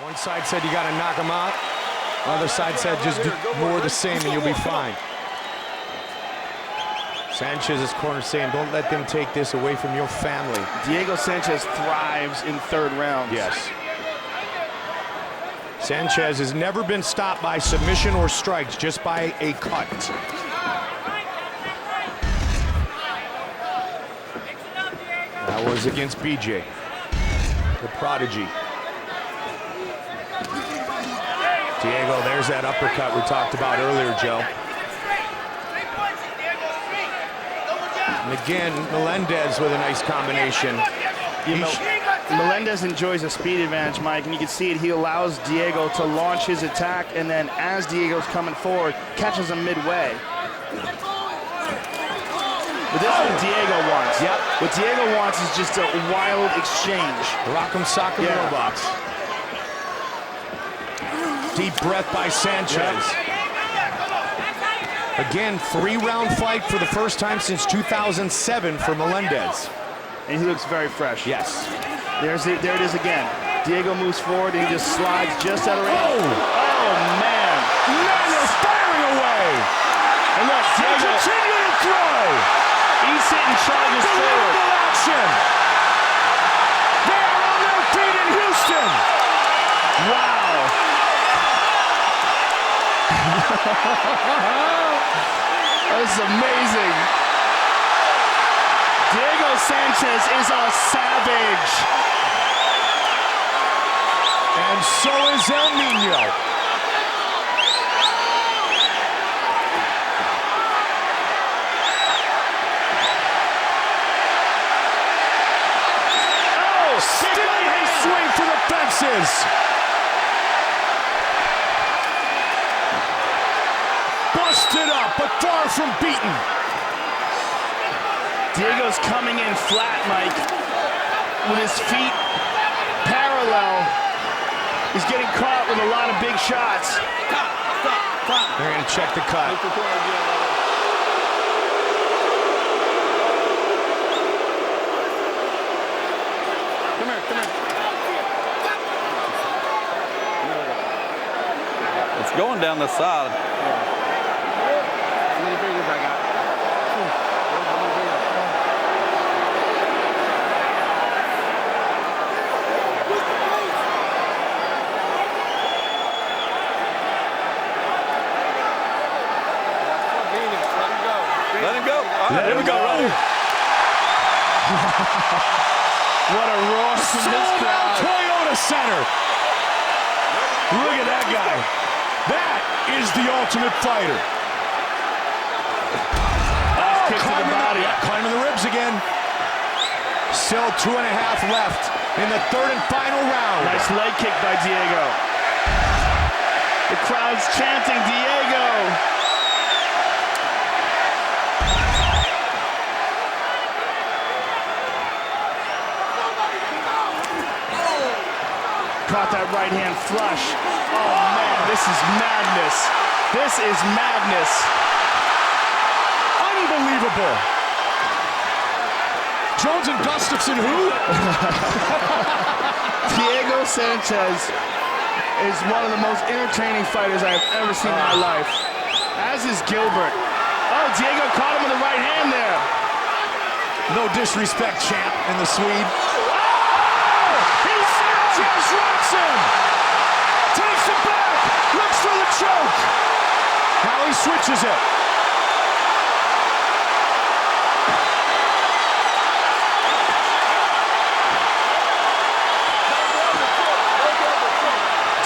One side said you got to knock him out. Other side said just do more of the same and you'll be fine. Sanchez's corner saying, don't let them take this away from your family. Diego Sanchez thrives in third rounds. Yes. Sanchez has never been stopped by submission or strikes, just by a cut. That was against BJ, the prodigy. Diego, there's that uppercut we talked about earlier, Joe. And again, Melendez with a nice combination. Melendez enjoys a speed advantage, Mike, and you can see it. He allows Diego to launch his attack, and then as Diego's coming forward, catches him midway. But this is what Diego wants. Yep. What Diego wants is just a wild exchange. Rock'em sock'em robots. Deep breath by Sanchez. Yep. Again, 3-round fight for the first time since 2007 for Melendez. And he looks very fresh. Yes. There it is again. Diego moves forward and he just slides just out of range. Oh, man. Melendez firing away. And look, Diego continue to throw. Eats it and charges forward. Action. They are on their feet in Houston. Wow. This is amazing. Diego Sanchez is a savage. And so is El Nino. Oh, still a swing for the fences. Busted up, but far from beaten. Diego's coming in flat, Mike, with his feet parallel. He's getting caught with a lot of big shots. They're going to check the cut. Come here. It's going down the side. Let him go. All right, Let him go. What a roar from this crowd. Toyota Center. Look at that guy. That is the ultimate fighter. Nice kick to the body. Climbing the ribs again. Still 2.5 left in the third and final round. Nice leg kick by Diego. The crowd's chanting Diego. Caught that right hand flush. Oh man, this is madness. This is madness. Unbelievable. Jones and Gustafson, who? Diego Sanchez is one of the most entertaining fighters I have ever seen in my life. As is Gilbert. Oh, Diego caught him with the right hand there. No disrespect, champ, and the Swede. Sanchez rocks him! Takes it back! Looks for the choke! Now he switches it.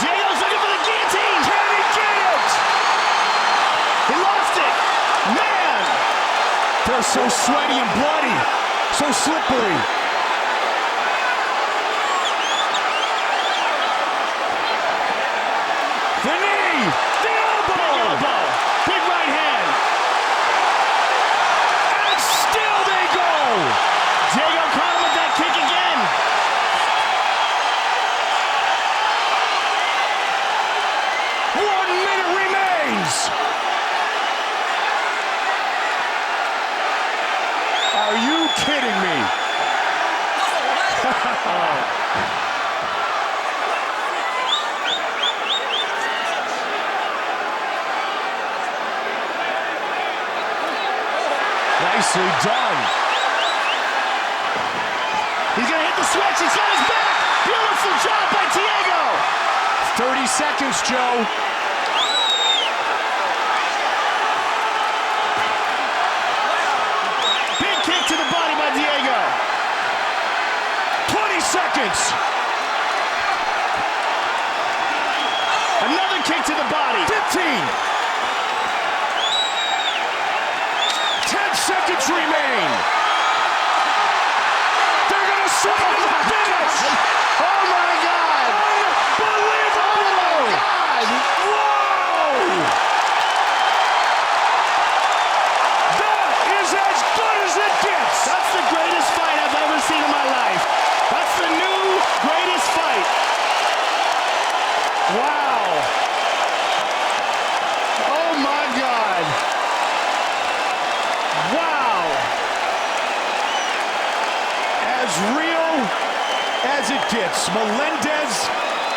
Diego's looking for the guillotine! Can he get it? He lost it! Man! They're so sweaty and bloody. So slippery. The knee! The elbow! Big elbow! Big right hand! And still they go! Diego caught him with that kick again! 1 minute remains! Are you kidding me? Nicely done. He's gonna hit the switch, he's got his back! Beautiful job by Diego! 30 seconds, Joe. Big kick to the body by Diego. 20 seconds. Another kick to the body. 15. 10 seconds remain. They're gonna swing the finish. Oh my God! Unbelievable! Oh my God! Whoa! That is as good as it gets. That's the greatest fight I've ever seen in my life. That's the new greatest fight. Wow. Oh my God. Wow. As real as it gets. Melendez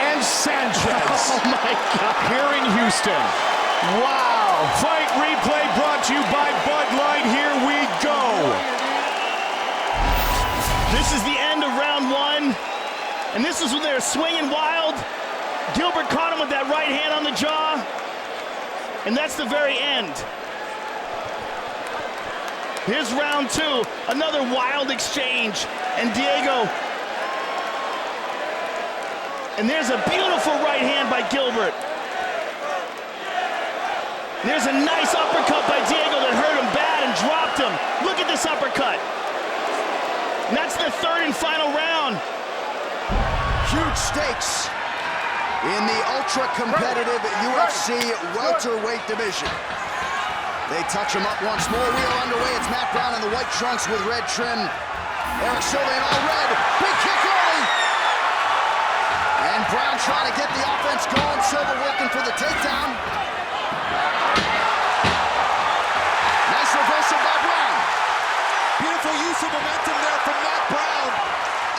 and Sanchez. Oh my God. Here in Houston. Wow. Fight replay brought to you by Bud Light. Here we go. This is the end of round one. And this is when they're swinging wild. Gilbert caught him with that right hand on the jaw. And that's the very end. Here's round two. Another wild exchange. And Diego. And there's a beautiful right hand by Gilbert. There's a nice uppercut by Diego that hurt him bad and dropped him. Look at this uppercut. And that's the third and final round. Huge stakes in the ultra-competitive UFC welterweight division. They touch him up once more. Wheel underway. It's Matt Browne in the white trunks with red trim. Eric Silva in all red. Big kick early. And Browne trying to get the offense going. Silva working for the takedown. Nice reversal by Browne. Beautiful use of momentum there from Matt Browne.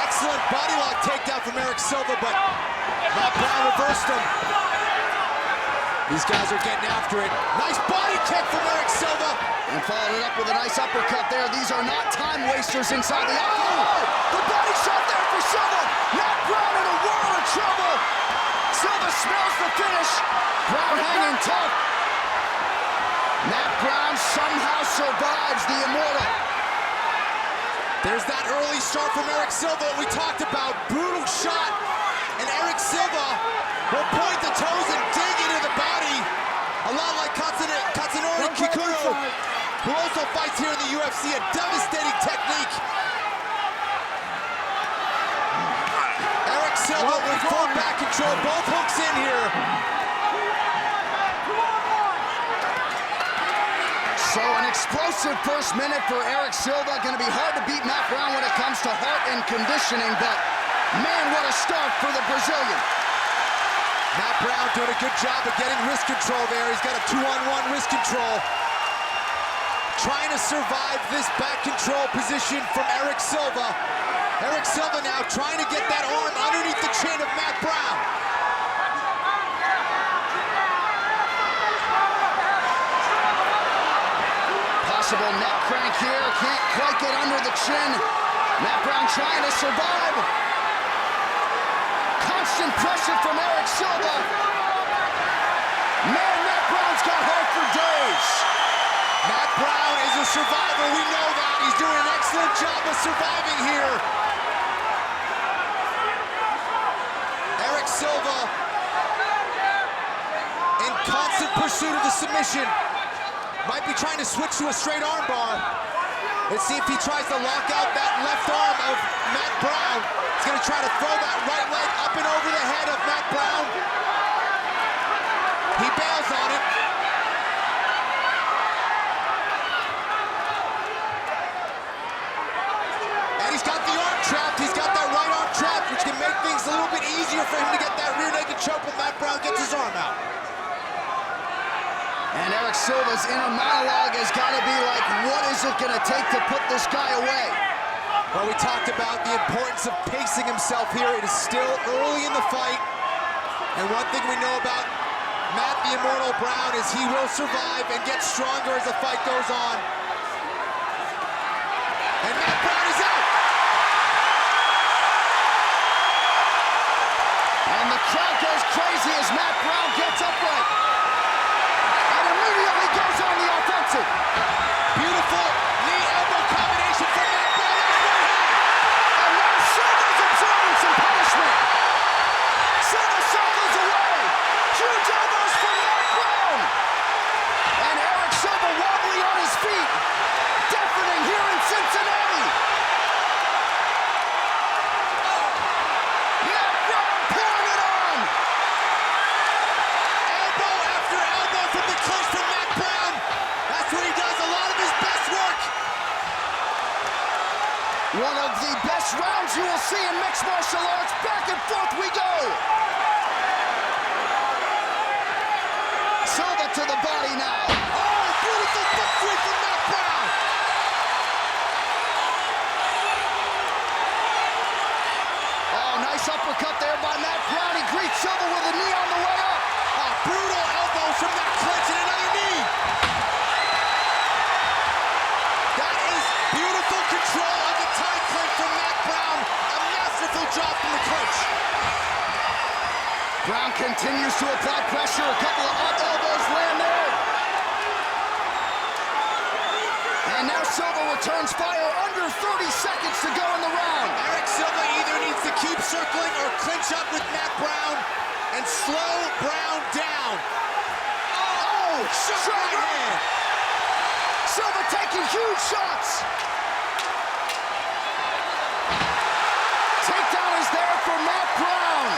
Excellent body lock takedown from Eric Silva, but Matt Browne reversed him. These guys are getting after it. Nice body kick from Eric Silva. And followed it up with a nice uppercut there. These are not time wasters inside the octagon. The body shot there for Silva. Matt Browne in a world of trouble. Silva smells the finish. Browne hanging tough. Matt Browne somehow survives the immortal. There's that early start from Eric Silva we talked about. Brutal shot. And Eric Silva will point the toes and dig into the body. A lot like Katsunori Kikuno, who also fights here in the UFC. A devastating technique. Eric Silva with full back control. Both hooks in here. So an explosive first minute for Eric Silva. Going to be hard to beat Matt Browne when it comes to heart and conditioning, but man, what a start for the Brazilian. Matt Browne doing a good job of getting wrist control there. He's got a 2-on-1 wrist control. Trying to survive this back control position from Eric Silva. Eric Silva now trying to get that arm underneath the chin of Matt Browne. Possible neck crank here. Can't quite get under the chin. Matt Browne trying to survive. Constant pressure from Eric Silva. Man, Matt Browne's got heart for days. Matt Browne is a survivor. We know that. He's doing an excellent job of surviving here. Eric Silva in constant pursuit of the submission. Might be trying to switch to a straight arm bar. Let's see if he tries to lock out that left arm of Matt Browne. He's going to try to throw that right leg up and over the head of Matt Browne. He bails on it. And he's got the arm trapped. He's got that right arm trapped, which can make things a little bit easier for him to get that rear naked choke when Matt Browne gets his arm out. And Eric Silva's inner monologue has got to be like, what is it going to take to put this guy away? Well, we talked about the importance of pacing himself here. It is still early in the fight. And one thing we know about Matt the Immortal Browne is he will survive and get stronger as the fight goes on. crowd goes crazy as Matt Browne gets upright and immediately goes on the offensive. Beautiful knee elbow combination from Matt Browne. And now Silva's absorbing some punishment. Silva circles away. Huge elbows from Matt Browne. And Eric Silva wobbly on his feet. Deafening here in Cincinnati. Matt Browne pouring it on. Elbow after elbow from the clinch from Matt Browne. That's where he does a lot of his best work. One of the best rounds you will see in mixed martial arts. Back and forth we go. Silva to the body now. Oh, beautiful foot sweep from Matt Browne. Oh, nice uppercut there by Matt Browne. He greets Silva with a knee on the way up. Oh, brutal elbows from that clinch and another knee. That is beautiful control of the tight clinch from Matt Browne. A masterful job from the clinch. Browne continues to apply pressure. A couple of up elbows land there. And now Silva returns fire. Under 30 seconds to go in the round. Eric Silva either needs to keep circling or clinch up with Matt Browne and slow Browne down. Oh, shot right hand. Silva taking huge shots. Takedown is there for Matt Browne.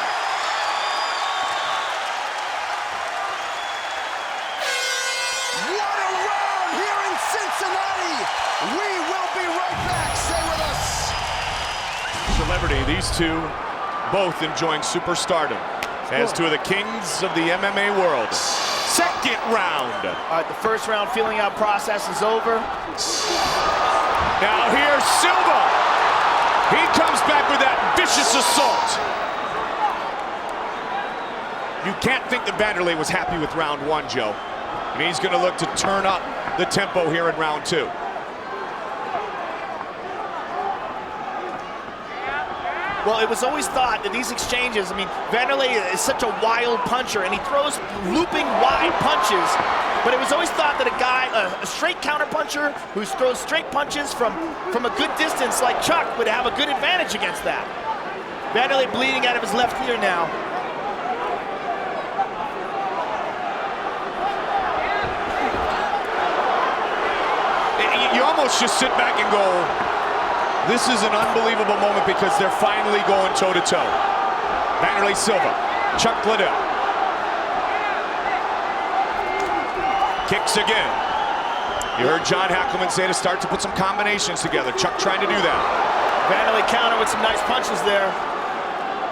What a round here in Cincinnati. We will be right back. Stay with us. Celebrity, these two both enjoying superstardom as two of the kings of the MMA world. Second round. All right, the first round feeling out process is over. Now here's Silva. He comes back with that vicious assault. You can't think that Vanderlei was happy with round one, Joe. And he's going to look to turn up the tempo here in round two. Well, it was always thought that these exchanges, I mean, Vanderlei is such a wild puncher, and he throws looping wide punches. But it was always thought that a straight counter puncher who throws straight punches from a good distance like Chuck would have a good advantage against that. Vanderlei bleeding out of his left ear now. You almost just sit back and go, this is an unbelievable moment because they're finally going toe-to-toe. Vanderlei Silva, Chuck Liddell. Kicks again. You heard John Hackleman say to start to put some combinations together. Chuck trying to do that. Vanderlei counter with some nice punches there.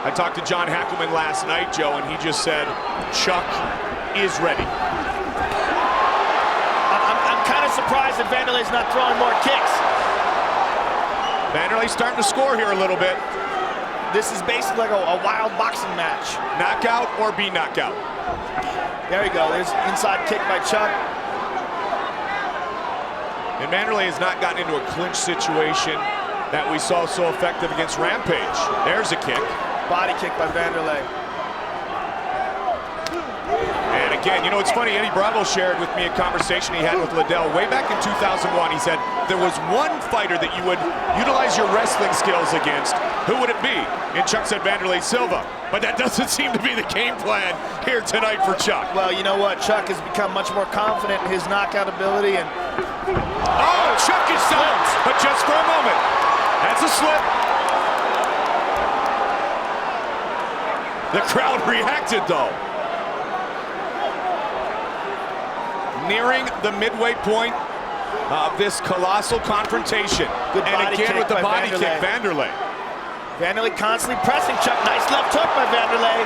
I talked to John Hackleman last night, Joe, and he just said, Chuck is ready. I'm kind of surprised that Vanderlei's not throwing more kicks. Vanderlei starting to score here a little bit. This is basically like a wild boxing match. Knockout or be knockout. There you go. There's inside kick by Chuck. And Vanderlei has not gotten into a clinch situation that we saw so effective against Rampage. There's a kick. Body kick by Vanderlei. And again, you know, it's funny, Eddie Bravo shared with me a conversation he had with Liddell way back in 2001. He said, there was one fighter that you would utilize your wrestling skills against. Who would it be? And Chuck said Vanderlei Silva. But that doesn't seem to be the game plan here tonight for Chuck. Well, you know what? Chuck has become much more confident in his knockout ability. And oh, Chuck is down, but just for a moment. That's a slip. The crowd reacted, though. Nearing the midway point of this colossal confrontation. Good and body again kick with the by body Vanderlei. kick, Vanderlei. Vanderlei constantly pressing Chuck. Nice left hook by Vanderlei.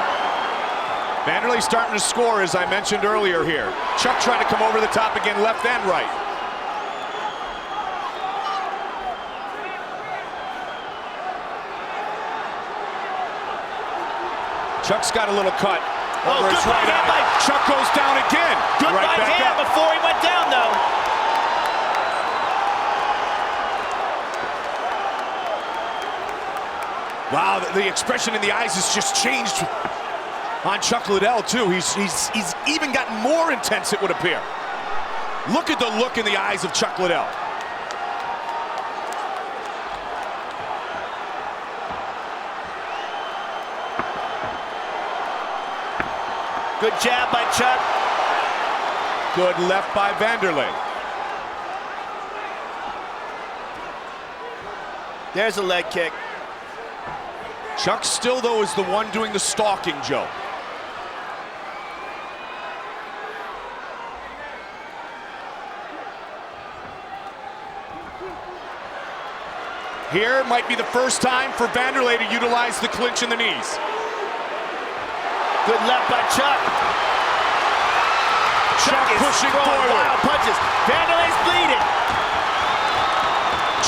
Vanderlei starting to score, as I mentioned earlier here. Chuck trying to come over the top again, left and right. Chuck's got a little cut. Over his right eye. Chuck goes down again. Good right hand before he went down, though. Wow, the expression in the eyes has just changed. on Chuck Liddell, too. He's even gotten more intense, it would appear. Look at the look in the eyes of Chuck Liddell. Good jab by Chuck. Good left by Vanderlei. There's a leg kick. Chuck still, though, is the one doing the stalking, Joe. Here might be the first time for Vanderlei to utilize the clinch in the knees. Good left by Chuck. Chuck is pushing forward. Wild punches. Vanderlei's bleeding.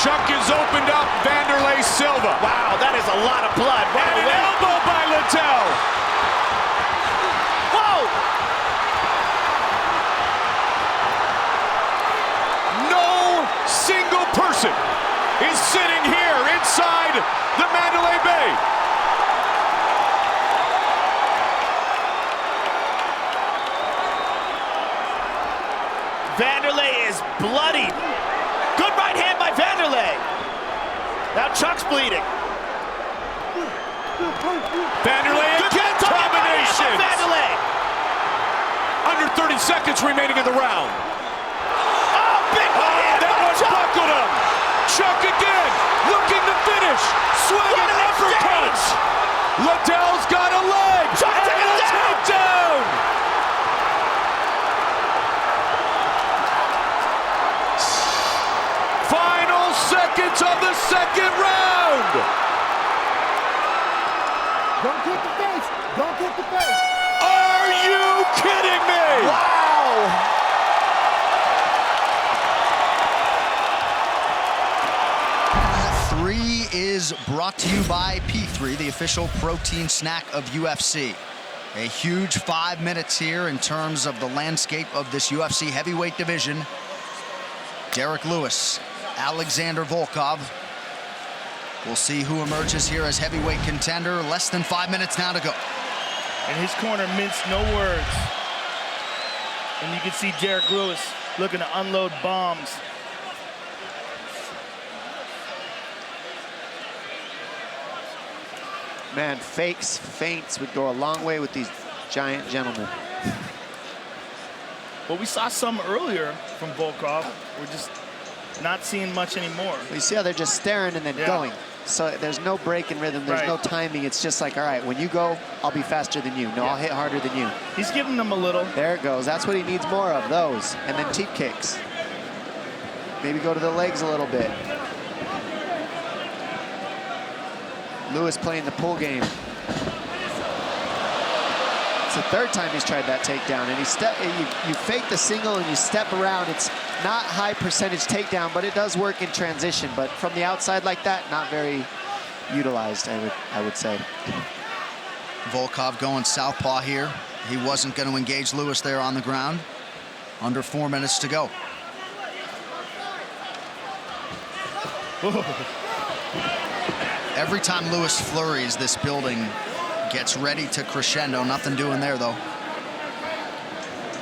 Chuck is opened up. Vanderlei Silva. Wow, that is a lot of blood. And an elbow by Liddell. Whoa! No single person is sitting here inside the Mandalay Bay. Vanderlei is bloodied. Good right hand by Vanderlei. Now Chuck's bleeding. Vanderlei again, combination. Vanderlei. Under 30 seconds remaining in the round. Oh, big right hand that by one Chuck. buckled him. Chuck again, looking to finish. Swinging an uppercut. Liddell's got a leg. Chuck and a takedown. Final seconds of the second round. Don't kick the face. Don't kick the face. Are you kidding me? Wow. Is brought to you by P3, the official protein snack of UFC. A huge 5 minutes here in terms of the landscape of this UFC heavyweight division. Derek Lewis, Alexander Volkov. We'll see who emerges here as heavyweight contender. Less than 5 minutes now to go. And his corner minced no words. And you can see Derek Lewis looking to unload bombs. Man, feints would go a long way with these giant gentlemen. Well, we saw some earlier from Volkov. We're just not seeing much anymore. Well, you see how they're just staring and then going. So there's no break in rhythm. There's no timing. It's just like, all right, when you go, I'll be faster than you. No, I'll hit harder than you. He's giving them a little. There it goes. That's what he needs more of, those. And then teep kicks. Maybe go to the legs a little bit. Lewis playing the pull game. It's the third time he's tried that takedown, and you fake the single and you step around. It's not high percentage takedown, but it does work in transition. But from the outside like that, not very utilized, I would say. Volkov going southpaw here. He wasn't going to engage Lewis there on the ground. Under 4 minutes to go. Every time Lewis flurries, this building gets ready to crescendo. Nothing doing there, though.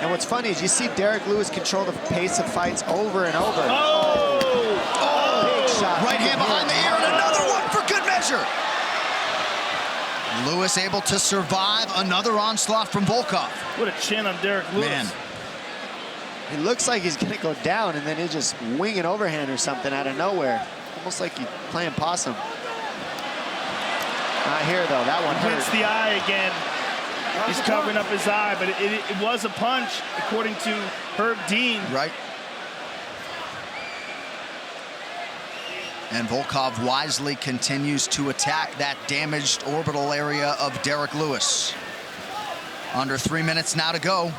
And what's funny is you see Derek Lewis control the pace of fights over and over. Big shot. Right hand behind the ear and another one for good measure. Lewis able to survive another onslaught from Volkov. What a chin on Derek Lewis. Man. He looks like he's going to go down, and then he'll just wing an overhand or something out of nowhere. Almost like he's playing possum. Not here, though. That one hurt. Hits the eye again. He's covering up his eye, but it was a punch, according to Herb Dean. Right. And Volkov wisely continues to attack that damaged orbital area of Derek Lewis. Under 3 minutes now to go.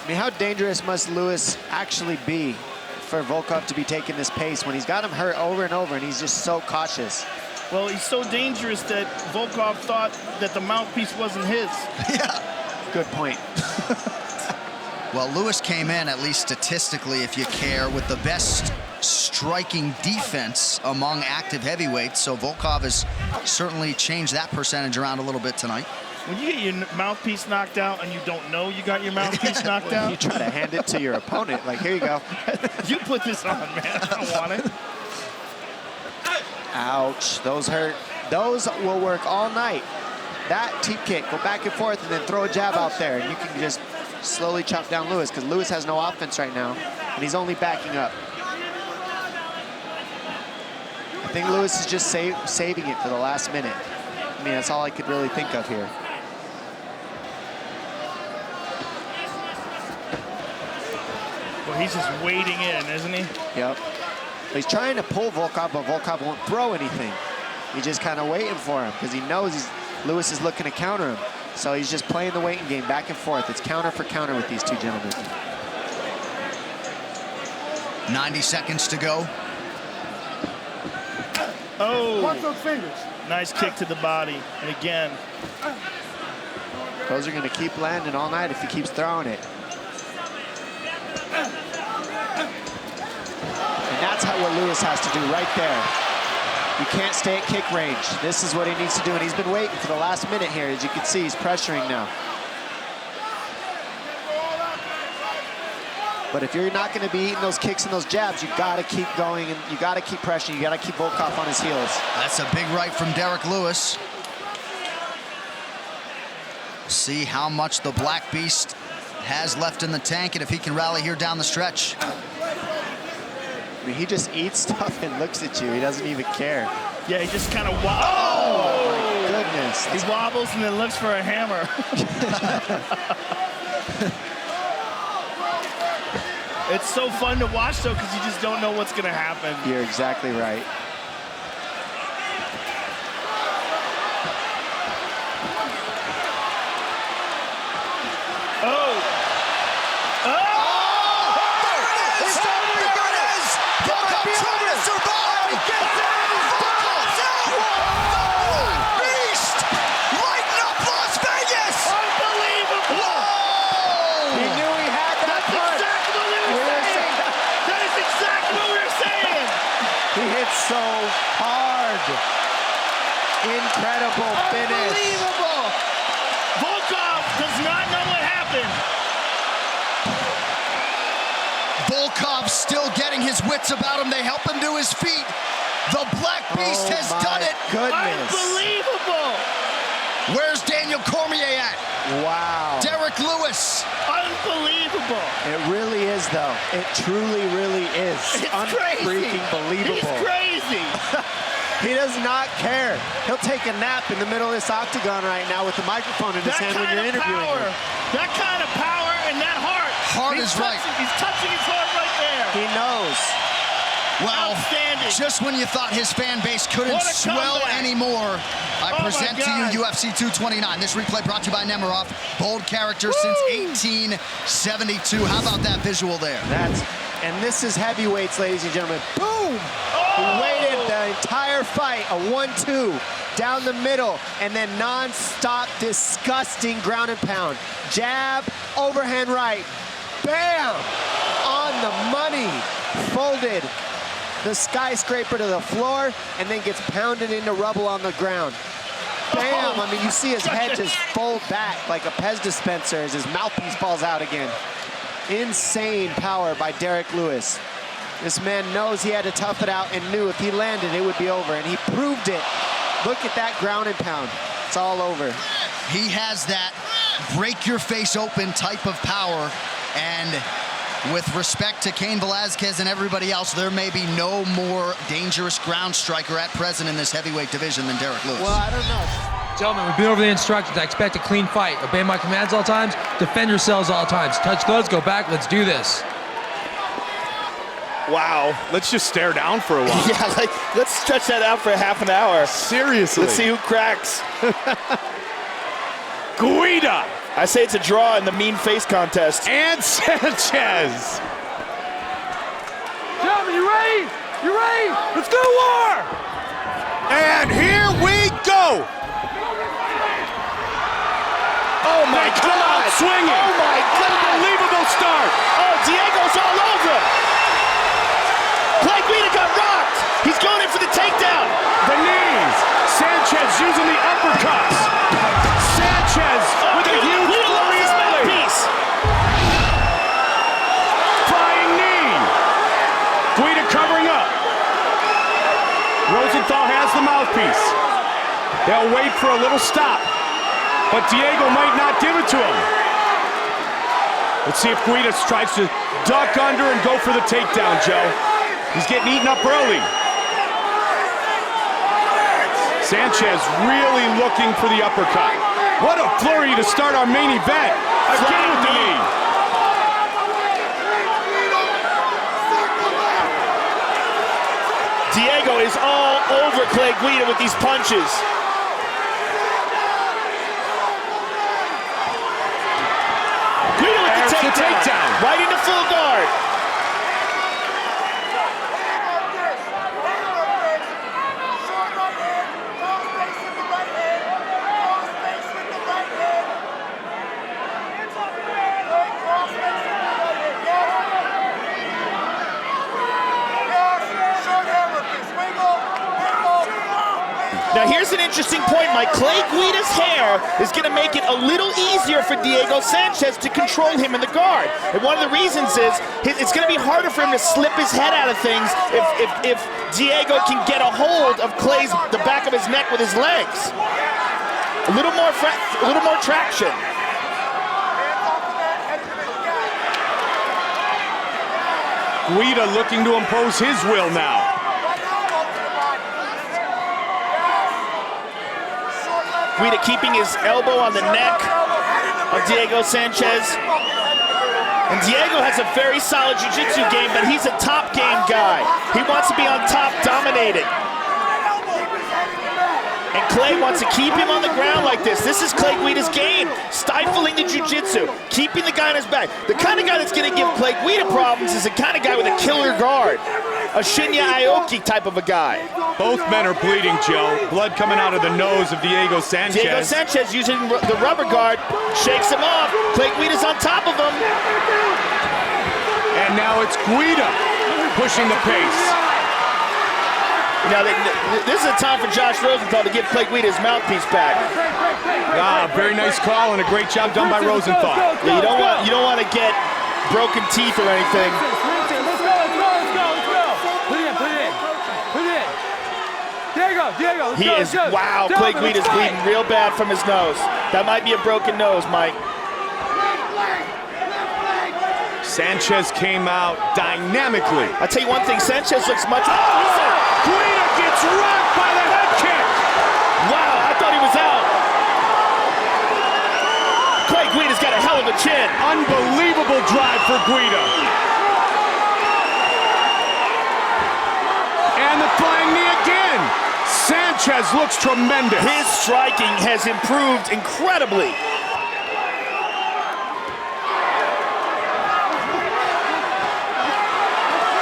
I mean, how dangerous must Lewis actually be for Volkov to be taking this pace when he's got him hurt over and over and he's just so cautious? Well, he's so dangerous that Volkov thought that the mouthpiece wasn't his. Yeah. Good point. Well, Lewis came in, at least statistically, if you care, with the best striking defense among active heavyweights. So Volkov has certainly changed that percentage around a little bit tonight. When you get your mouthpiece knocked out and you don't know you got your mouthpiece knocked out, You try to hand it to your opponent, like, here you go. you put this on, man. I don't want it. Ouch, those hurt. Those will work all night. That teep kick, go back and forth, and then throw a jab out there. And you can just slowly chop down Lewis, because Lewis has no offense right now, and he's only backing up. I think Lewis is just saving it for the last minute. I mean, that's all I could really think of here. Well, he's just waiting in, isn't he? Yep. He's trying to pull Volkov, but Volkov won't throw anything. He's just kind of waiting for him, because he knows Lewis is looking to counter him. So he's just playing the waiting game back and forth. It's counter for counter with these two gentlemen. 90 seconds to go. Oh, Watch those fingers. nice kick to the body. And again, Those are going to keep landing all night if he keeps throwing it. And that's what Lewis has to do right there. You can't stay at kick range. This is what he needs to do, and he's been waiting for the last minute here. As you can see, he's pressuring now. But if you're not going to be eating those kicks and those jabs, you got to keep going, and you got to keep pressuring. You got to keep Volkov on his heels. That's a big right from Derek Lewis. See how much the Black Beast has left in the tank, and if he can rally here down the stretch. I mean, he just eats stuff and looks at you. He doesn't even care. yeah, he just kind of Oh, my goodness. He wobbles and then looks for a hammer. It's so fun to watch, though, because you just don't know what's going to happen. You're exactly right. Oh! Oh! There it is! There it is! Volkov trying to survive! He gets it! Volkov's out! The Black Beast! Lighting up Las Vegas! Unbelievable! Whoa! He knew he had that That's punch. exactly what we were saying! That is exactly what we were saying! He hit so hard. Incredible finish. Unbelievable! Volkov does not know what happened. Volkov still getting his wits about him. They help him to his feet. The Black Beast has done it. Goodness. Unbelievable! Where's Daniel Cormier at? Wow. Derek Lewis. Unbelievable! It really is, though. It truly, really is. It's Unfreaking believable. He's crazy! He does not care. He'll take a nap in the middle of this octagon right now with the microphone in his hand when you're interviewing power, him. that kind of power and that heart. Heart is right. He's touching his heart right there. He knows. Well, Outstanding. just when you thought his fan base couldn't What a swell comeback. anymore, I Oh, present my to you God. UFC 229. This replay brought to you by Nemiroff. Bold character since 1872. How about that visual there? And this is heavyweights, ladies and gentlemen. Boom! He waited the entire fight, a 1-2 down the middle, and then non-stop, disgusting ground and pound. Jab, overhand right, bam! On the money, folded the skyscraper to the floor, and then gets pounded into rubble on the ground. Bam! I mean, you see his head just fold back like a Pez dispenser as his mouthpiece falls out again. Insane power by Derek Lewis. This man knows he had to tough it out and knew if he landed, it would be over, and he proved it. Look at that ground and pound. It's all over. He has that break your face open type of power, and with respect to Cain Velasquez and everybody else, there may be no more dangerous ground striker at present in this heavyweight division than Derek Lewis. Well, I don't know. Gentlemen, we've been over the instructions. I expect a clean fight. Obey my commands all times. Defend yourselves all times. Touch gloves, go back. Let's do this. Wow. Let's just stare down for a while. Yeah, let's stretch that out for half an hour. Seriously. Let's see who cracks. Guida I say it's a draw in the mean face contest. and Sanchez. Gentlemen, you ready? You ready? Let's go to war! And here we go! Oh my God! Swinging! Oh my God! Unbelievable slow start. Oh, Diego's all over him. Clay Guida got rocked. He's going in for the takedown. The knees. Sanchez using the uppercuts. Sanchez with a huge flurry of piece. Flying knee. Guida covering up. Rosenthal has the mouthpiece. They'll wait for a little stop, but Diego might not give it to him. Let's see if Guida tries to duck under and go for the takedown, Joe. He's getting eaten up early. Sanchez really looking for the uppercut. What a flurry to start our main event. Again with the knee. Diego is all over Clay Guida with these punches. Guida with the takedown. Right into full guard. Now here's an interesting point, Mike. Clay Guida's hair is going to make it a little easier for Diego Sanchez to control him in the guard. And one of the reasons is it's going to be harder for him to slip his head out of things if Diego can get a hold of the back of his neck with his legs. A little more traction. Guida looking to impose his will now. Guida keeping his elbow on the neck of Diego Sanchez. And Diego has a very solid jiu-jitsu game, but he's a top game guy. He wants to be on top, dominating. And Clay wants to keep him on the ground like this. This is Clay Guida's game. Stifling the jiu-jitsu, keeping the guy on his back. The kind of guy that's going to give Clay Guida problems is the kind of guy with a killer guard. A Shinya Aoki type of a guy. Both men are bleeding, Joe. Blood coming out of the nose of Diego Sanchez. Diego Sanchez using the rubber guard, shakes him off. Clay Guida's on top of him. And now it's Guida pushing the pace. Now, this is a time for Josh Rosenthal to give Clay Guida his mouthpiece back. Very nice call and a great job done by Rosenthal. Yeah, you don't want to get broken teeth or anything. Diego, wow, Clay Guida's bleeding real bad from his nose. That might be a broken nose, Mike. Sanchez came out dynamically. I'll tell you one thing, Sanchez looks much... Guida gets rocked by the head kick. Wow, I thought he was out. Clay Guida's got a hell of a chin. Unbelievable drive for Guida. And the flying knee again. Sanchez looks tremendous. His striking has improved incredibly.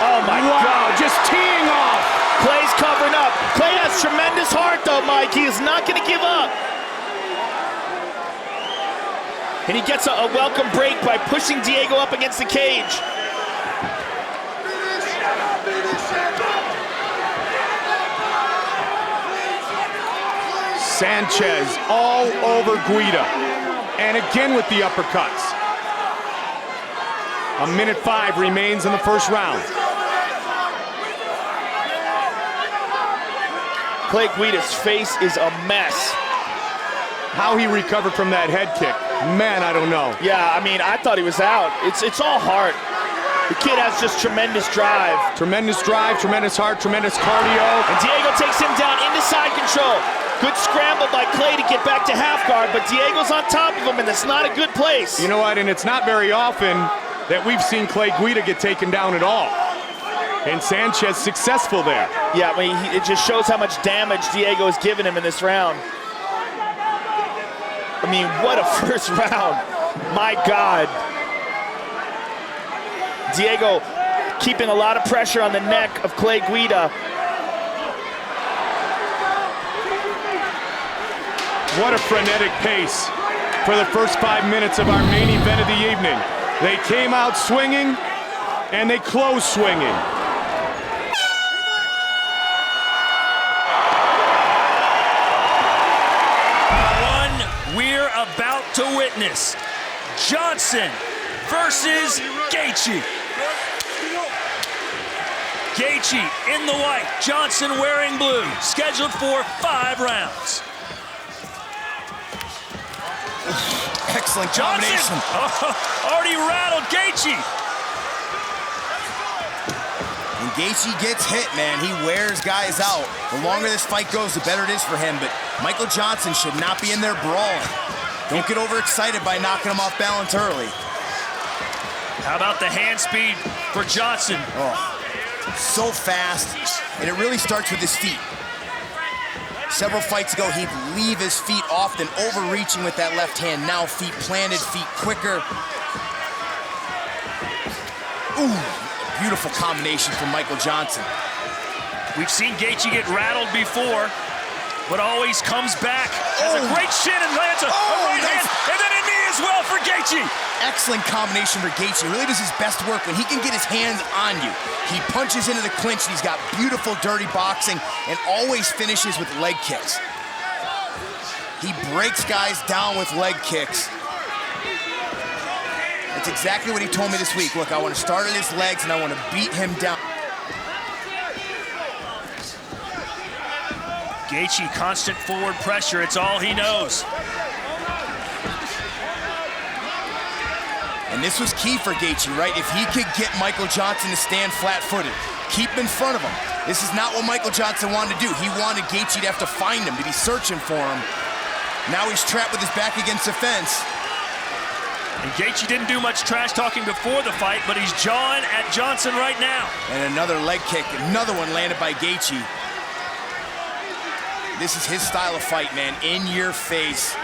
Oh my God, just teeing off. Clay's covering up. Clay has tremendous heart though, Mike. He is not going to give up. And he gets a welcome break by pushing Diego up against the cage. Sanchez all over Guida. And again with the uppercuts. 1:05 remains in the first round. Clay Guida's face is a mess. How he recovered from that head kick, man, I don't know. Yeah, I mean, I thought he was out. It's all heart. The kid has just tremendous drive. Tremendous drive, tremendous heart, tremendous cardio. And Diego takes him down into side control. Good scramble by Clay to get back to half guard, but Diego's on top of him, and that's not a good place. You know what, and it's not very often that we've seen Clay Guida get taken down at all. And Sanchez successful there. Yeah, I mean, it just shows how much damage Diego has given him in this round. I mean, what a first round. My God. Diego keeping a lot of pressure on the neck of Clay Guida. What a frenetic pace for the first 5 minutes of our main event of the evening. They came out swinging, and they closed swinging. One we're about to witness. Johnson versus Gaethje. Gaethje in the white, Johnson wearing blue, scheduled for 5 rounds. Excellent Johnson combination. already rattled Gaethje. When Gaethje gets hit, man, he wears guys out. The longer this fight goes, the better it is for him, but Michael Johnson should not be in there brawling. Don't get overexcited by knocking him off balance early. How about the hand speed for Johnson? Oh, so fast, and it really starts with his feet. Several fights ago, he'd leave his feet often, overreaching with that left hand. Now feet planted, feet quicker. Ooh, beautiful combination from Michael Johnson. We've seen Gaethje get rattled before, but always comes back. Has a great shin and lands a right hand, and then a knee as well for Gaethje. Excellent combination for Gaethje. Really does his best work when he can get his hands on you. He punches into the clinch, and he's got beautiful, dirty boxing, and always finishes with leg kicks. He breaks guys down with leg kicks. That's exactly what he told me this week. Look, I want to start at his legs, and I want to beat him down. Gaethje, constant forward pressure. It's all he knows. And this was key for Gaethje, right? If he could get Michael Johnson to stand flat-footed, keep him in front of him. This is not what Michael Johnson wanted to do. He wanted Gaethje to have to find him, to be searching for him. Now he's trapped with his back against the fence. And Gaethje didn't do much trash talking before the fight, but he's jawing at Johnson right now. And another leg kick, another one landed by Gaethje. This is his style of fight, man, in your face.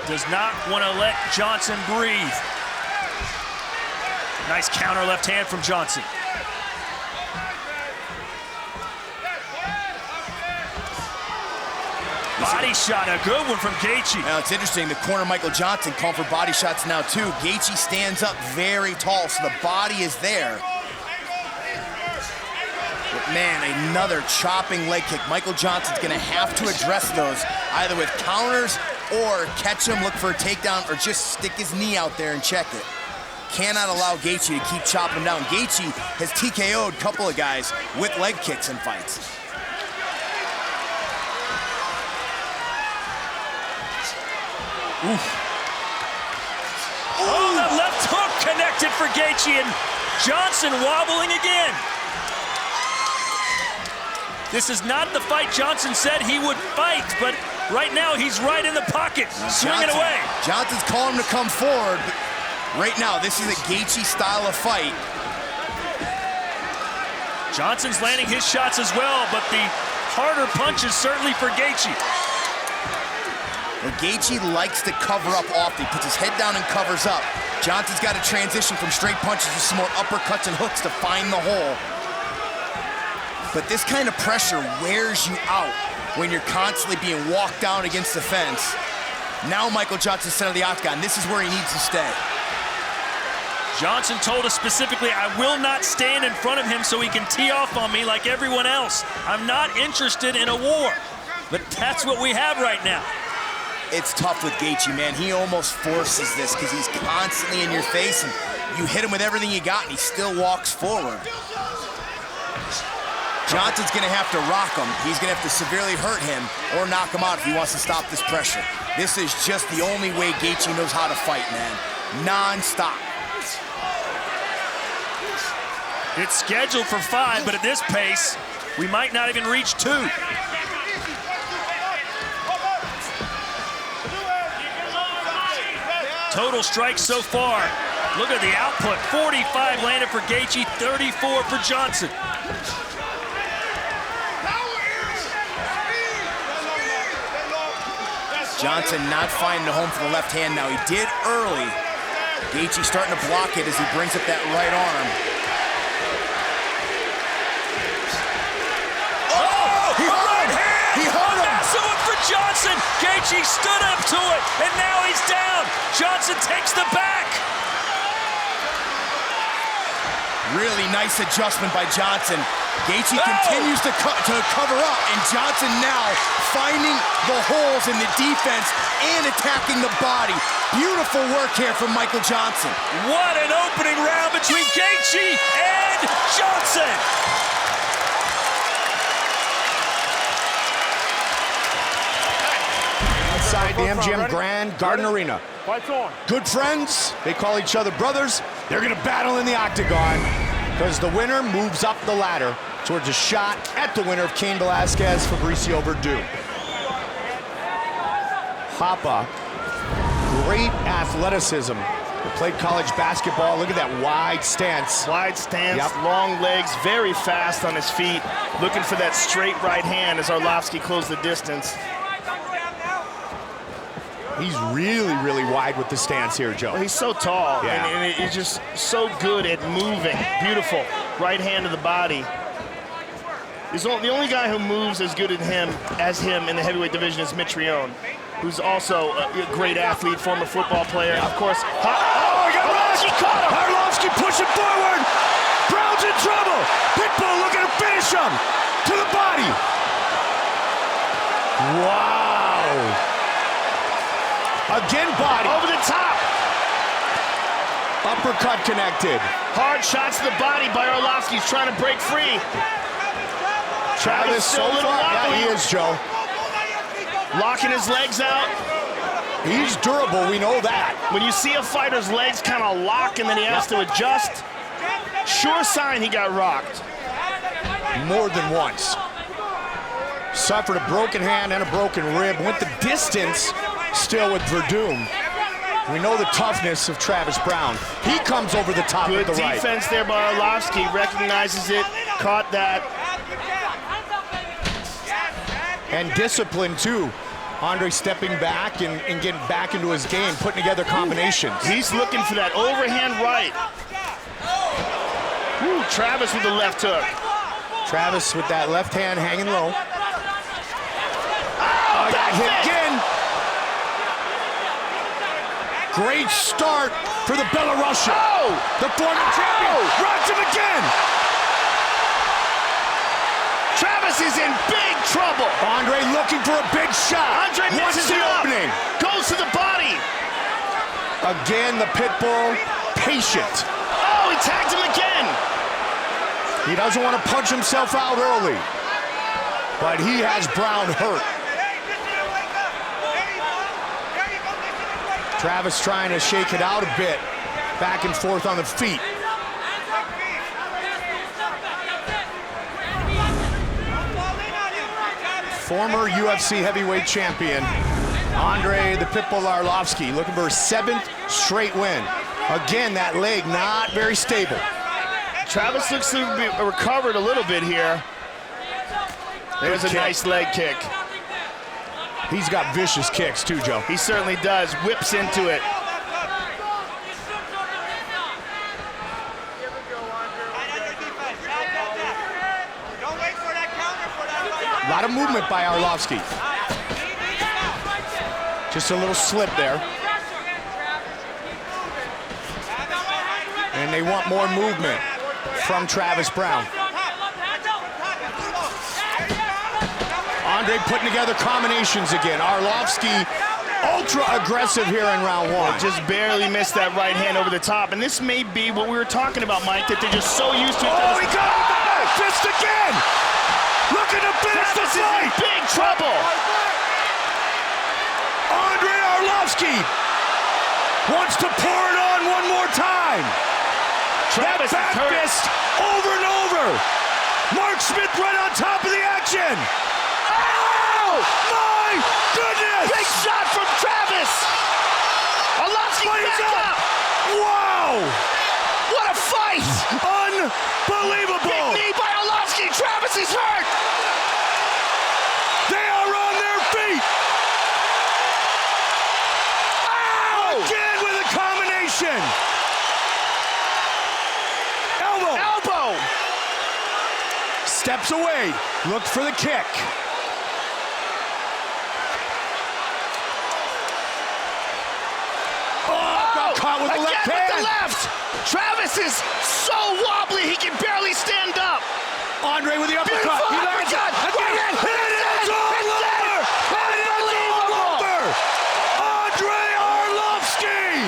Does not want to let Johnson breathe. Nice counter left hand from Johnson. Body shot, a good one from Gaethje. Now it's interesting, the corner Michael Johnson calling for body shots now too. Gaethje stands up very tall, so the body is there. But man, another chopping leg kick. Michael Johnson's gonna have to address those, either with counters or catch him, look for a takedown, or just stick his knee out there and check it. Cannot allow Gaethje to keep chopping down. Gaethje has TKO'd a couple of guys with leg kicks in fights. Oof. Oh, the left hook connected for Gaethje, and Johnson wobbling again. This is not the fight Johnson said he would fight, but right now he's right in the pocket, swinging away. Johnson's calling him to come forward, but right now this is a Gaethje style of fight. Johnson's landing his shots as well, but the harder punches certainly for Gaethje. Well, Gaethje likes to cover up often. He puts his head down and covers up. Johnson's got to transition from straight punches to some more uppercuts and hooks to find the hole. But this kind of pressure wears you out when you're constantly being walked down against the fence. Now Michael Johnson center of the octagon. This is where he needs to stay. Johnson told us specifically, I will not stand in front of him so he can tee off on me like everyone else. I'm not interested in a war. But that's what we have right now. It's tough with Gaethje, man. He almost forces this because he's constantly in your face, and you hit him with everything you got, and he still walks forward. Johnson's gonna have to rock him. He's gonna have to severely hurt him or knock him out if he wants to stop this pressure. This is just the only way Gaethje knows how to fight, man. Non-stop. It's scheduled for 5, but at this pace, we might not even reach 2. Total strikes so far. Look at the output. 45 landed for Gaethje, 34 for Johnson. Johnson not finding a home for the left hand now. He did early. Gaethje starting to block it as he brings up that right arm. Oh, he hurt right him. hand! He hurt him. Massive one for Johnson. Gaethje stood up to it, and now he's down. Johnson takes the back. Really nice adjustment by Johnson. Gaethje continues to cover up, and Johnson now finding the holes in the defense and attacking the body. Beautiful work here from Michael Johnson. What an opening round between Gaethje and Johnson. Inside the MGM Grand Garden Arena. Good friends, they call each other brothers. They're gonna battle in the octagon because the winner moves up the ladder towards a shot at the winner of Cain Velasquez, Fabricio Verdum. Hapa, great athleticism. He played college basketball. Look at that wide stance. Wide stance, long legs, very fast on his feet. Looking for that straight right hand as Arlovski closed the distance. He's really, really wide with the stance here, Joe. He's so tall, Yeah. and he's just so good at moving. Beautiful. Right hand to the body. The only guy who moves as good as him in the heavyweight division is Mitrione, who's also a great athlete, former football player. Of course, Arlovski caught him. Arlovski pushing forward. Browne's in trouble. Pitbull looking to finish him to the body. Wow. Again, body. Over the top. Uppercut connected. Hard shots to the body by Arlovski. He's trying to break free. Travis still a so little far. wobbly. Yeah, he is, Joe. Locking his legs out. He's durable, we know that. When you see a fighter's legs kind of lock and then he has to adjust, sure sign he got rocked. More than once. Suffered a broken hand and a broken rib. Went the distance still with Verdum. We know the toughness of Travis Browne. He comes over the top Good with the right. defense there by Arlovski. Recognizes it, caught that. And discipline too. Andre stepping back and getting back into his game, putting together combinations. He's looking for that overhand right. Woo, Travis with the left hook. Travis with that left hand hanging low. Got hit again. Great start for the Belarusian. The former champion rocks him again. Travis is in big trouble. Andre looking for a big shot. Andre What's misses the it up. opening? Goes to the body. Again, the Pitbull, patient. Oh, he tagged him again. He doesn't want to punch himself out early, but he has Browne hurt. Travis trying to shake it out a bit, back and forth on the feet. Former UFC heavyweight champion, Andre the Pitbull Arlovski, looking for his 7th straight win. Again, that leg not very stable. Travis looks to be recovered a little bit here. There's a nice leg kick. He's got vicious kicks too, Joe. He certainly does. Whips into it. A lot of movement by Arlovski. Just a little slip there. And they want more movement from Travis Browne. Andre putting together combinations again. Arlovski ultra aggressive here in round 1. Just barely missed that right hand over the top. And this may be what we were talking about, Mike, that they're just so used to it. Oh, he got him back! Fist again! Looking to finish the fight! Big trouble! Andre Arlovski wants to pour it on one more time. Travis that back fist over and over. Mark Smith right on top of the action. Oh, my goodness! Big shot from Travis! Arlovski back up! Wow! What a fight! Unbelievable! Big knee by Arlovski! Travis is hurt! They are on their feet! Ow! Again with a combination! Elbow! Steps away, looks for the kick. caught with the left Again hand. with the left. Travis is so wobbly he can barely stand up. Andre with the uppercut. Beautiful He lands it. uppercut. Again. It is all over. Unbelievable. Andre Arlovski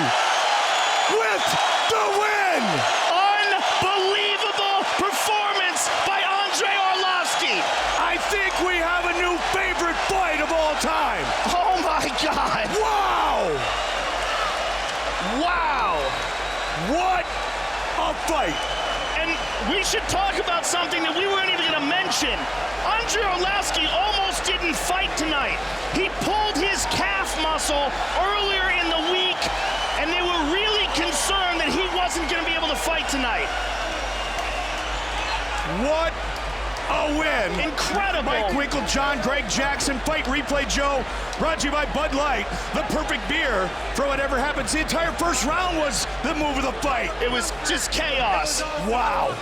with the win. Unbelievable performance by Andre Arlovski. I think we have a new favorite fight of all time. Oh my God. Wow. Wow. What a fight. And we should talk about something that we weren't even going to mention. Andre Arlovski almost didn't fight tonight. He pulled his calf muscle earlier in the week, and they were really concerned that he wasn't going to be able to fight tonight. What a win. Incredible. Mike Winkle, John, Greg Jackson, Fight Replay Joe, brought to you by Bud Light, the perfect beer for whatever happens. The entire first round was the move of the fight. It was just chaos. Wow.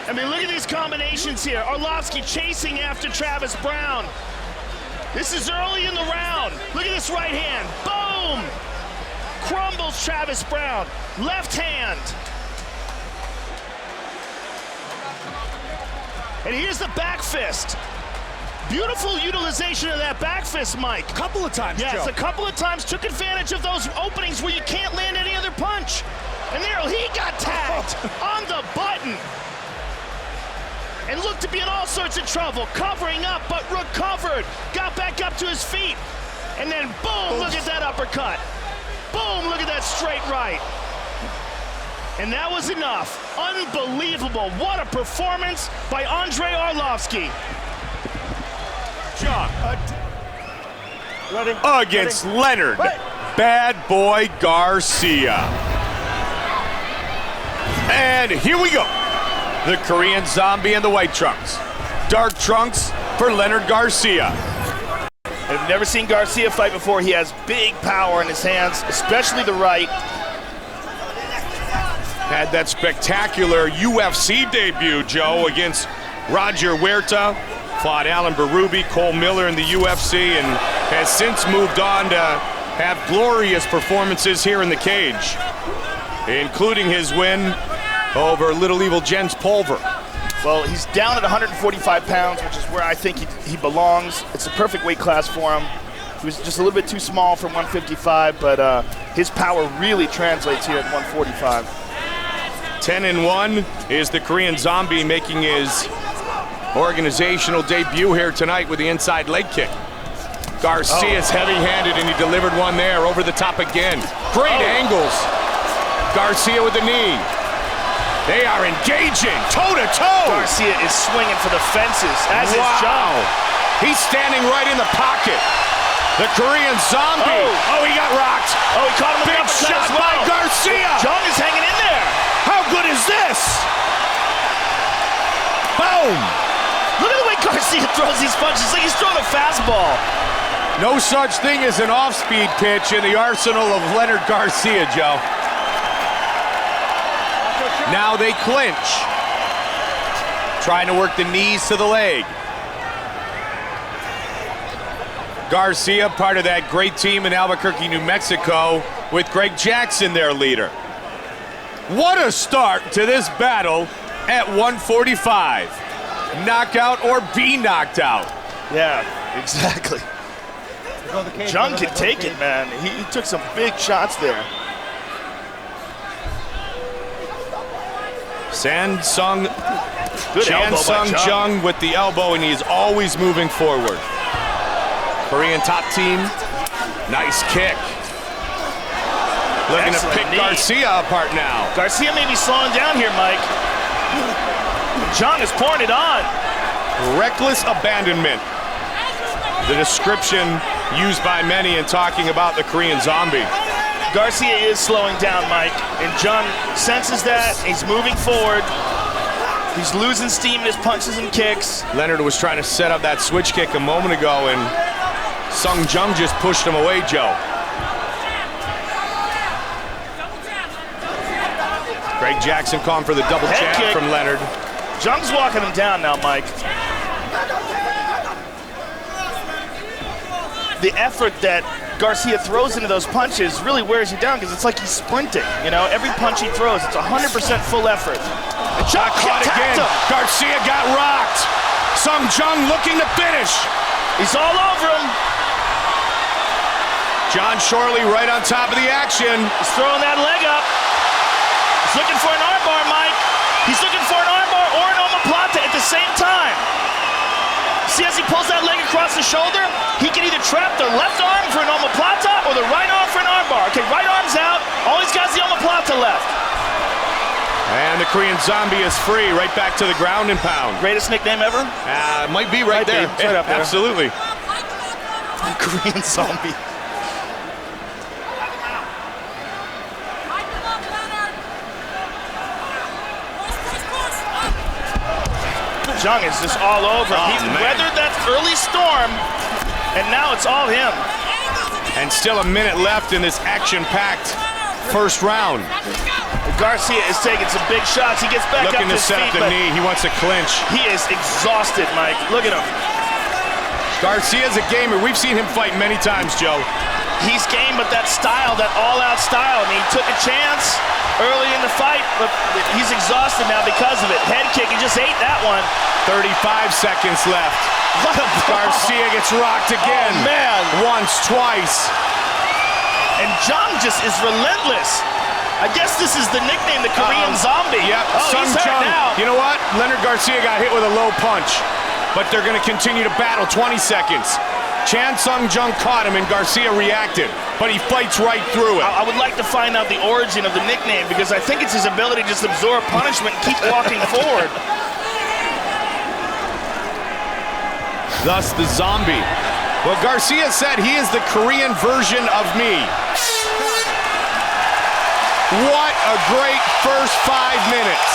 I mean, look at these combinations here. Arlovski chasing after Travis Browne. This is early in the round. Look at this right hand. Boom! Crumbles Travis Browne. Left hand. And here's the back fist. Beautiful utilization of that back fist, Mike. A couple of times, Yes, Joe. a couple of times. Took advantage of those openings where you can't land any other punch. And there, he got tagged on the button. And looked to be in all sorts of trouble. Covering up, but recovered. Got back up to his feet. And then, boom, look at that uppercut. Boom, look at that straight right. And that was enough. Unbelievable. What a performance by Andre Arlovski. John. Ready? Against Leonard Bad Boy Garcia. And here we go. The Korean Zombie in the white trunks. Dark trunks for Leonard Garcia. I've never seen Garcia fight before. He has big power in his hands, especially the right. Had that spectacular UFC debut, Joe, against Roger Huerta. Fought Alan Berube, Cole Miller in the UFC, and has since moved on to have glorious performances here in the cage, including his win over Little Evil Jens Pulver. Well, he's down at 145 pounds, which is where I think he belongs. It's the perfect weight class for him. He was just a little bit too small for 155, but his power really translates here at 145. 10-1 is the Korean Zombie, making his organizational debut here tonight with the inside leg kick. Garcia's heavy-handed, and he delivered one there over the top again. Great angles. Garcia with the knee. They are engaging toe-to-toe. Garcia is swinging for the fences, as is John. He's standing right in the pocket. The Korean Zombie. Oh, he got rocked. Oh, he caught him with Big the uppercut shot as well. by Garcia. John is hanging in there. How good is this? Boom. Look at the way Garcia throws these punches. It's like he's throwing a fastball. No such thing as an off-speed pitch in the arsenal of Leonard Garcia, Joe. Now they clinch. Trying to work the knees to the leg. Garcia, part of that great team in Albuquerque, New Mexico, with Greg Jackson, their leader. What a start to this battle at 145. Knockout or be knocked out. Yeah, exactly. John can take it, man. He took some big shots there. Sansung Good elbow by Chansung Jung with the elbow, and he's always moving forward. Korean top team, nice kick. Looking Excellent to pick knee. Garcia apart now. Garcia may be slowing down here, Mike. John is pouring it on. Reckless abandonment. The description used by many in talking about the Korean Zombie. Garcia is slowing down, Mike, and John senses that. He's moving forward. He's losing steam in his punches and kicks. Leonard was trying to set up that switch kick a moment ago, and Sung Jung just pushed him away, Joe. Greg Jackson calling for the double Head jab kick. from Leonard. Jung's walking him down now, Mike. The effort that Garcia throws into those punches really wears you down because it's like he's sprinting. You know, every punch he throws, it's 100% full effort. Shot caught again. Garcia got rocked. Sung Jung looking to finish. He's all over him. John Shorley right on top of the action. He's throwing that leg up. He's looking for an armbar, Mike. He's looking for an armbar or an omoplata at the same time. See, as he pulls that leg across the shoulder, he can either trap the left arm for an omoplata or the right arm for an armbar. Okay, right arm's out. All he's got is the omoplata left. And the Korean Zombie is free, right back to the ground and pound. Greatest nickname ever? Might be right there. Right up there. Absolutely. Korean Zombie. Jung is just all over. He weathered that early storm, and now it's all him. And still a minute left in this action-packed first round. Garcia is taking some big shots. He gets back looking up to his set feet, up the knee. He wants to clinch. He is exhausted, Mike. Look at him. Garcia's a gamer. We've seen him fight many times, Joe. He's game, but that style, that all-out style. I mean, he took a chance early in the fight, but he's exhausted now because of it. Head kick, he just ate that one. 35 seconds left. What a ball. Garcia gets rocked again. Oh, man. Once, twice. And Jung just is relentless. I guess this is the nickname, the Korean Zombie. Yep, oh, he's hurt now. You know what? Leonard Garcia got hit with a low punch, but they're going to continue to battle. 20 seconds. Chan Sung Jung caught him and Garcia reacted, but he fights right through it. I would like to find out the origin of the nickname because I think it's his ability to just absorb punishment and keep walking forward. Thus the Zombie. Well, Garcia said he is the Korean version of me. What a great first 5 minutes.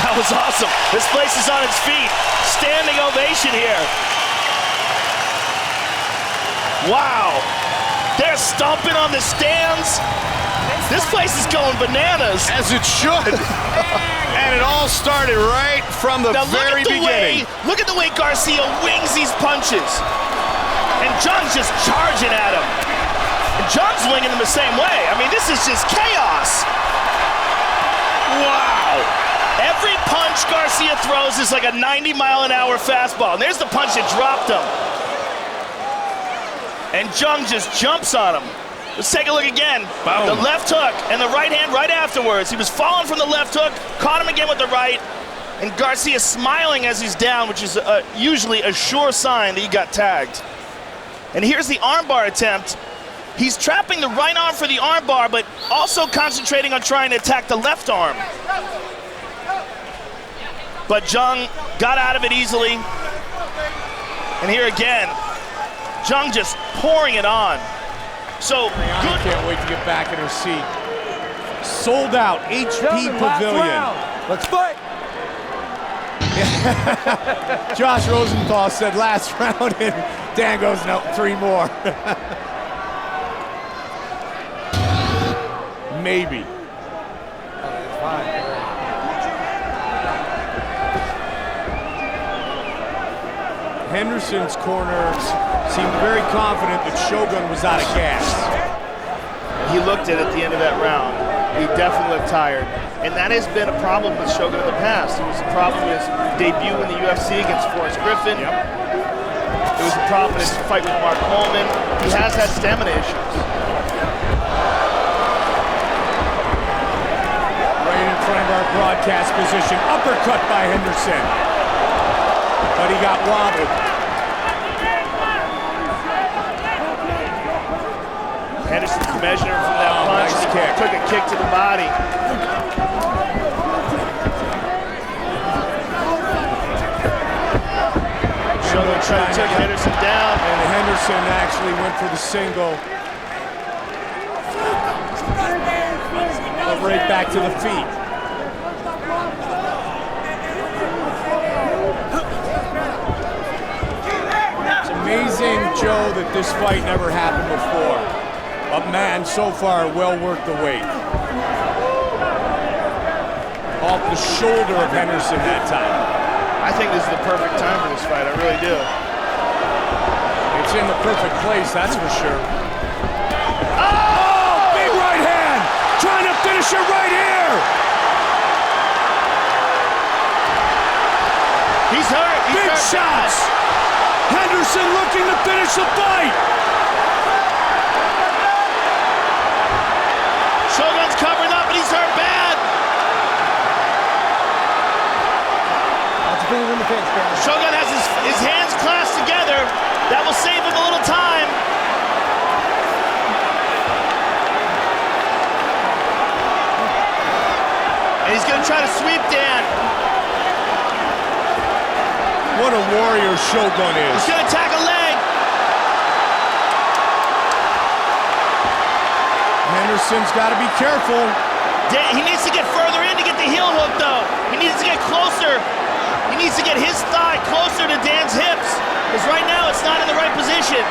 That was awesome. This place is on its feet. Standing ovation here. Wow. They're stomping on the stands. This place is going bananas. As it should. And it all started right from the very beginning. Look at the way Garcia wings these punches. And Jung's just charging at him. And Jung's winging them the same way. I mean, this is just chaos. Wow. Every punch Garcia throws is like a 90-mile-an-hour fastball. And there's the punch that dropped him. And Jung just jumps on him. Let's take a look again. Boom. The left hook and the right hand right afterwards. He was falling from the left hook, caught him again with the right, and Garcia smiling as he's down, which is usually a sure sign that he got tagged. And here's the armbar attempt. He's trapping the right arm for the armbar, but also concentrating on trying to attack the left arm. But Jung got out of it easily. And here again, Jung just pouring it on. So I can't wait to get back in her seat. Sold out HP Pavilion. Let's fight. Josh Rosenthal said last round, and Dan goes, no, 3 more. Maybe. Henderson's corner seemed very confident that Shogun was out of gas. He looked at the end of that round. He definitely looked tired. And that has been a problem with Shogun in the past. It was a problem in his debut in the UFC against Forrest Griffin. Yep. It was a problem in his fight with Mark Coleman. He has had stamina issues. Right in front of our broadcast position. Uppercut by Henderson. But he got wobbled. Henderson's measuring from that punch. Nice kick. Took a kick to the body. Shogun tried to take Henderson down. And Henderson actually went for the single. But right back to the feet. It's amazing, Joe, that this fight never happened before. But man, so far, well worth the wait. Off the shoulder of Henderson that time. I think this is the perfect time for this fight. I really do. it's in the perfect place, that's for sure. Oh, big right hand! Trying to finish it right here! He's hurt. Big shots! Henderson looking to finish the fight! Shogun's covering up, and he's hurt bad. Shogun has his hands clasped together. That will save him a little time. And he's going to try to sweep Dan. What a warrior Shogun is. He's going to attack a leg. Henderson's got to be careful. He needs to get further in to get the heel hook, though. He needs to get closer. He needs to get his thigh closer to Dan's hips, because right now it's not in the right position.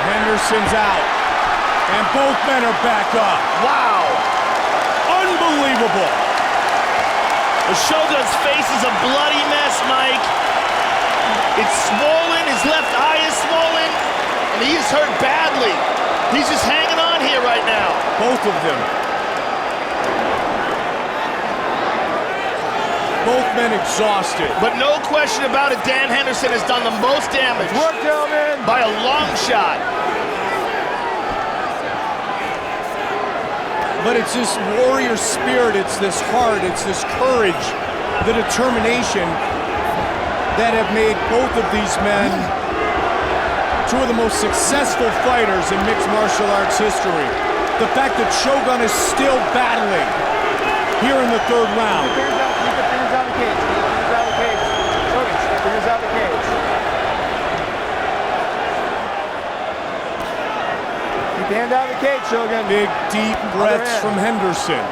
Henderson's out, and both men are back up. Wow. Unbelievable. The Shogun's face is a bloody mess, Mike. It's swollen, his left eye is swollen, and he's hurt badly. He's just hanging on here right now. Both of them. Both men exhausted. But no question about it, Dan Henderson has done the most damage. Work, gentlemen. By a long shot. But it's this warrior spirit, it's this heart, it's this courage, the determination that have made both of these men two of the most successful fighters in mixed martial arts history. The fact that Shogun is still battling here in the third round. Keep your hand out of the cage, Shogun. Big, deep breaths from Henderson.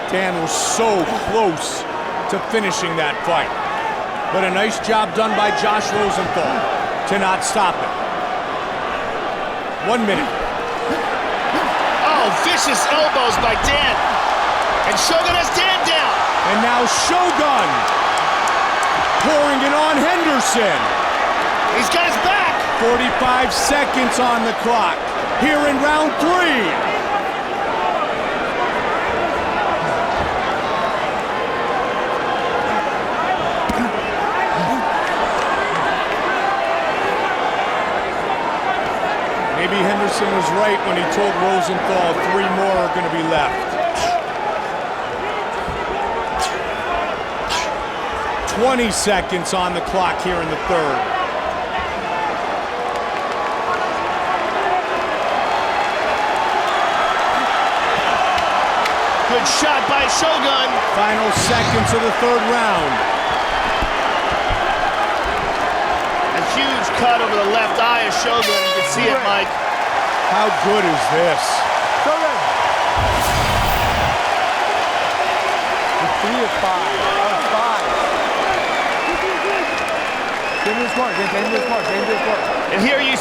Dan was so close to finishing that fight. But a nice job done by Josh Rosenthal to not stop it. 1 minute. Oh, vicious elbows by Dan. And Shogun has Dan down. And now Shogun pouring it on Henderson. He's got his back. 45 seconds on the clock here in round 3. Maybe Henderson was right when he told Rosenthal 3 more are going to be left. 20 seconds on the clock here in the third. Good shot by Shogun. Final seconds of the third round. A huge cut over the left eye of Shogun. You can see it, Mike. How good is this? Shogun. 3 of 5. 5. Get into this corner. Get into this corner. Get into this corner. And here you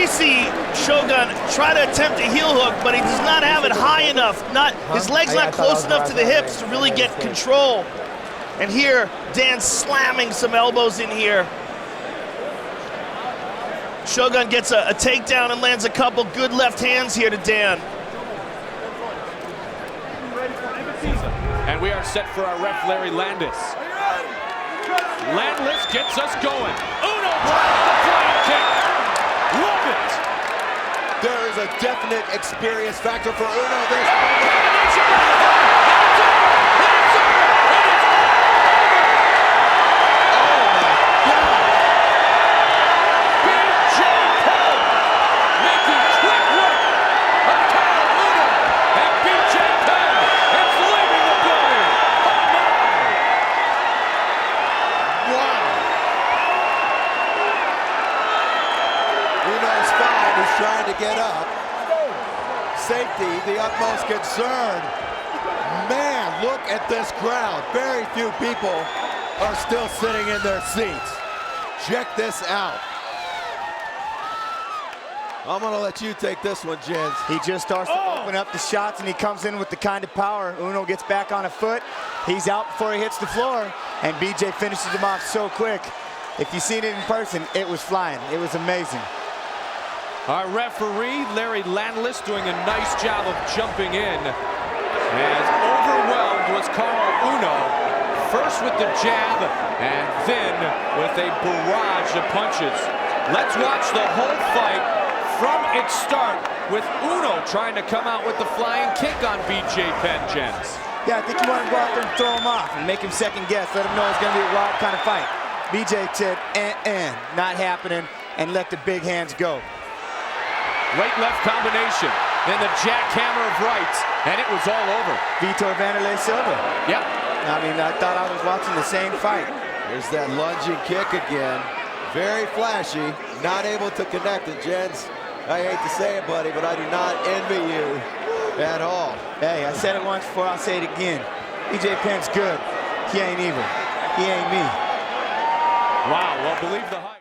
see Shogun try to attempt a heel hook, but he does not have it high enough. His leg's not close enough to the hips to really get control. And here, Dan's slamming some elbows in here. Shogun gets a takedown and lands a couple good left hands here to Dan. And we are set for our ref, Larry Landis. Landis gets us going. Uno drives the flying kick. Love it. There is a definite experience factor for Uno. Trying to get up. Safety, the utmost concern. Man, look at this crowd. Very few people are still sitting in their seats. Check this out. I'm gonna let you take this one, Jens. He just starts to open up the shots, and he comes in with the kind of power. Uno gets back on a foot. He's out before he hits the floor, and BJ finishes him off so quick. If you've seen it in person, it was flying. It was amazing. Our referee, Larry Landless, doing a nice job of jumping in. As overwhelmed was Carl Uno. First with the jab, and then with a barrage of punches. Let's watch the whole fight from its start with Uno trying to come out with the flying kick on BJ Penn, Jens. Yeah, I think you want to go out there and throw him off and make him second guess. Let him know it's going to be a wild kind of fight. BJ said, not happening, and let the big hands go. Right-left combination, then the jackhammer of rights, and it was all over. Vitor Vanderlei Silva. Yep. I mean, I thought I was watching the same fight. There's that lunging kick again. Very flashy, not able to connect it, Jens. I hate to say it, buddy, but I do not envy you at all. Hey, I said it once before, I'll say it again. BJ Penn's good. He ain't evil. He ain't me. Wow, well, believe the hype.